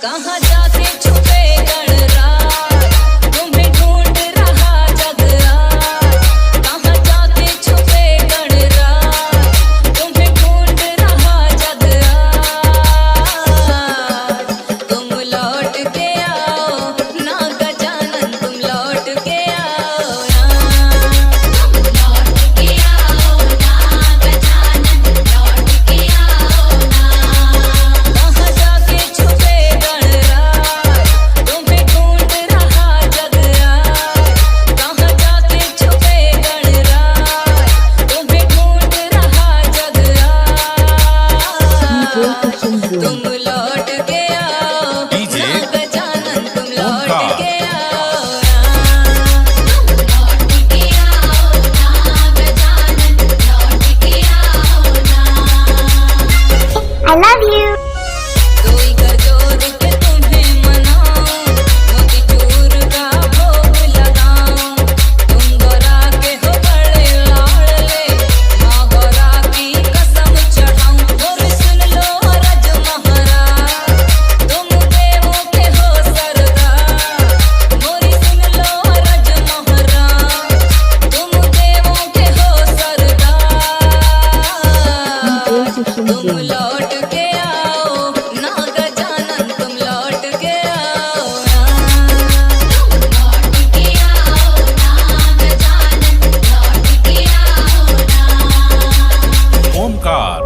कहाँ जाके छुपे गणराज, तुम्हें ढूंढ रहा जग आज। कहाँ जाके छुपे गणराज, तुम्हें ढूंढ रहा जग आज। तुम लौट के आओ ना गजानन, तुम लौट के आओ ना। तुम लौट के आओ ना गजानन, लौट के आओ ना। कहाँ जाके छुपे गणराज, तुम्हें ढूंढ रहा जग आज। कहाँ जाके छुपे गणराज, तुम्हें ढूंढ रहा जग आज। तुम लौट के आओ ना गजानन, तुम लौट के आओ ना। तुम लौट के आओ ना गजानन, लौट के आओ ना। I love you. कोई कर जोर के तुम्हें मनाऊं, मोतीचूर का भोग लगाऊं। तुम गौरा के हो बड़े लाडले, माँ गौरा की कसम चढ़ाऊं। मोरी सुन लो रज महाराज, तुम देवों के हो सरदार। मोरी सुन लो रज महाराज, तुम देवों के हो सरदार। तुम लौट के आओ ना गजानन, तुम लौट के आओ ना। तुम लौट के आओ ना गजानन, लौट के आओ ना। ओमकार।